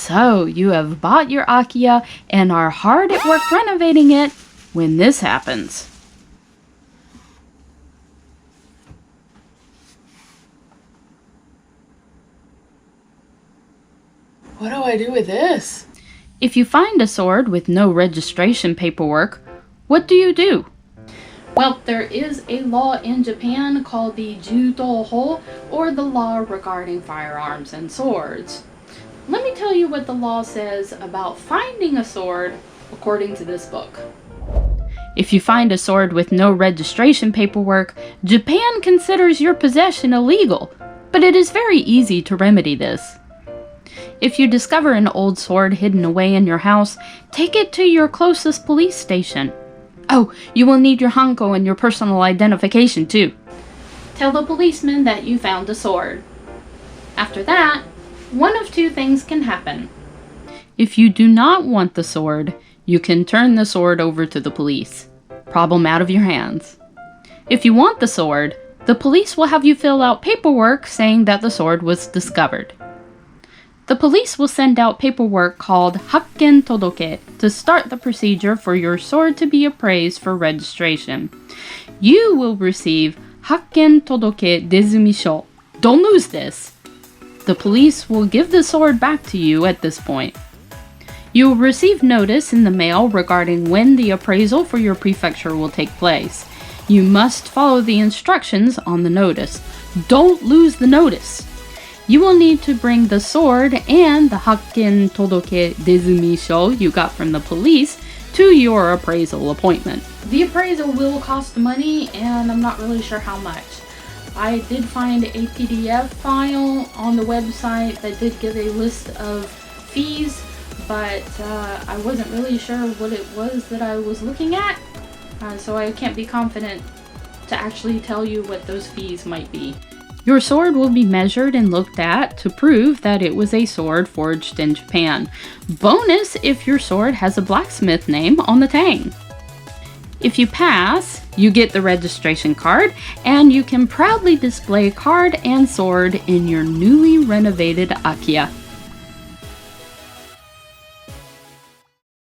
So you have bought your Akiya and are hard at work renovating it when this happens. What do I do with this? If you find a sword with no registration paperwork, what do? Well, there is a law in Japan called the Judoho, or the law regarding firearms and swords. Let me tell you what the law says about finding a sword according to this book. If you find a sword with no registration paperwork, Japan considers your possession illegal, but it is very easy to remedy this. If you discover an old sword hidden away in your house, take it to your closest police station. Oh, you will need your hanko and your personal identification too. Tell the policeman that you found a sword. After that, one of two things can happen. If you do not want the sword, you can turn the sword over to the police. Problem out of your hands. If you want the sword, the police will have you fill out paperwork saying that the sword was discovered. The police will send out paperwork called hakken todoke to start the procedure for your sword to be appraised for registration. You will receive hakken todoke dezumisho. Don't lose this! The police will give the sword back to you at this point. You will receive notice in the mail regarding when the appraisal for your prefecture will take place. You must follow the instructions on the notice. Don't lose the notice! You will need to bring the sword and the hakken todoke dezumisho you got from the police to your appraisal appointment. The appraisal will cost money, and I'm not really sure how much. I did find a PDF file on the website that did give a list of fees, but I wasn't really sure what it was that I was looking at, so I can't be confident to actually tell you what those fees might be. Your sword will be measured and looked at to prove that it was a sword forged in Japan. Bonus if your sword has a blacksmith name on the tang. If you pass, you get the registration card, and you can proudly display card and sword in your newly renovated Akiya.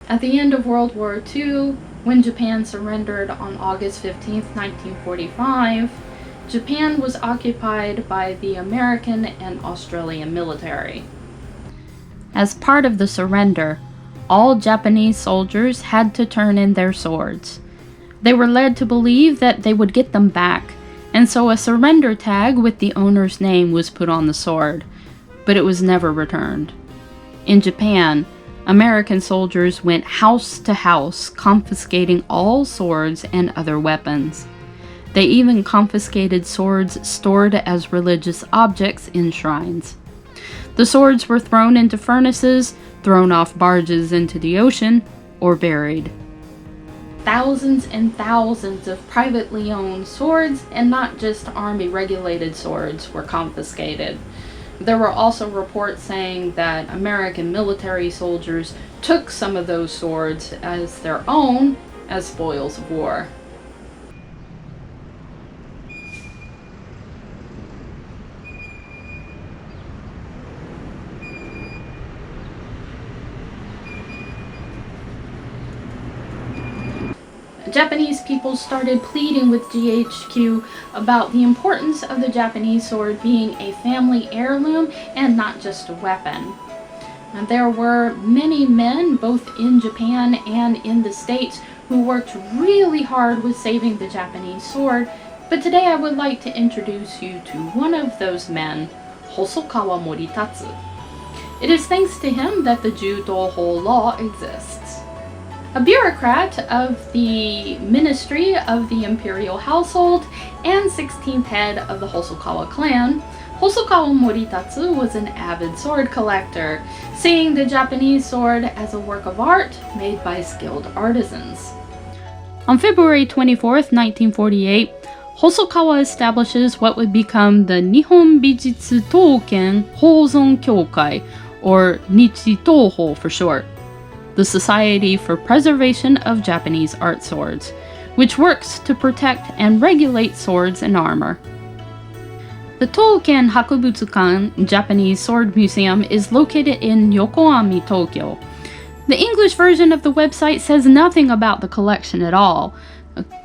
At the end of World War II, when Japan surrendered on August 15, 1945, Japan was occupied by the American and Australian military. As part of the surrender, all Japanese soldiers had to turn in their swords. They were led to believe that they would get them back, and so a surrender tag with the owner's name was put on the sword, but it was never returned. In Japan, American soldiers went house to house, confiscating all swords and other weapons. They even confiscated swords stored as religious objects in shrines. The swords were thrown into furnaces, thrown off barges into the ocean, or buried. Thousands and thousands of privately owned swords, and not just army-regulated swords, were confiscated. There were also reports saying that American military soldiers took some of those swords as their own as spoils of war. Japanese people started pleading with GHQ about the importance of the Japanese sword being a family heirloom and not just a weapon. And there were many men, both in Japan and in the States, who worked really hard with saving the Japanese sword, but today I would like to introduce you to one of those men, Hosokawa Moratu. It is thanks to him that the Judoho law exists. A bureaucrat of the Ministry of the Imperial Household and 16th head of the Hosokawa clan, Hosokawa Moratu was an avid sword collector, seeing the Japanese sword as a work of art made by skilled artisans. On February 24, 1948, Hosokawa establishes what would become the Nihon Bijitsu Touken Hozon Kyokai, or Nichitoho for short, the Society for Preservation of Japanese Art Swords, which works to protect and regulate swords and armor. The Touken Hakubutsukan Japanese Sword Museum is located in Yokohama, Tokyo. The English version of the website says nothing about the collection at all.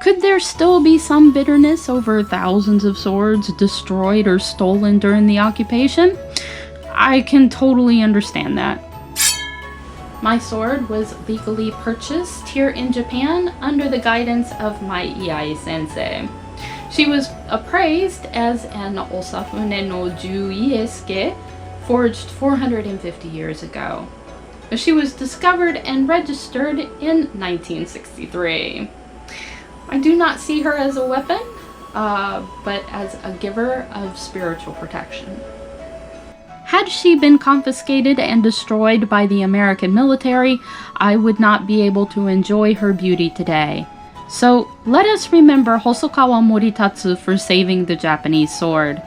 Could there still be some bitterness over thousands of swords destroyed or stolen during the occupation? I can totally understand that. My sword was legally purchased here in Japan under the guidance of my Iai sensei. She was appraised as an Osafune no Juiesuke, forged 450 years ago. She was discovered and registered in 1963. I do not see her as a weapon, but as a giver of spiritual protection. Had she been confiscated and destroyed by the American military, I would not be able to enjoy her beauty today. So let us remember Hosokawa Moratu for saving the Japanese sword.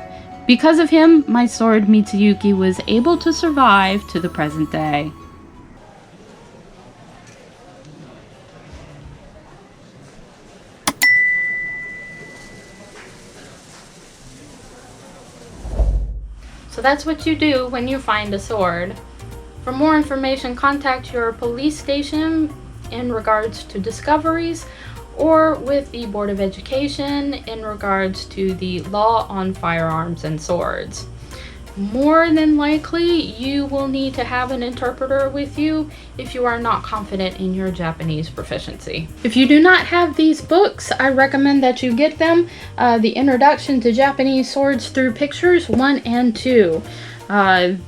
Because of him, my sword Mitsuyuki was able to survive to the present day. So that's what you do when you find a sword. For more information, contact your police station in regards to discoveries, or with the Board of Education in regards to the law on firearms and swords. More than likely, you will need to have an interpreter with you if you are not confident in your Japanese proficiency. If you do not have these books, I recommend that you get them. The Introduction to Japanese Swords Through Pictures 1 and 2.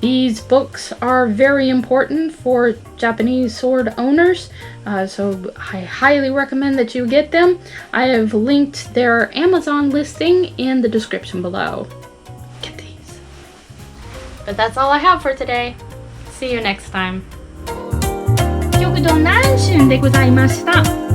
These books are very important for Japanese sword owners, so I highly recommend that you get them. I have linked their Amazon listing in the description below. Get these. But that's all I have for today. See you next time. 極度何春でございました。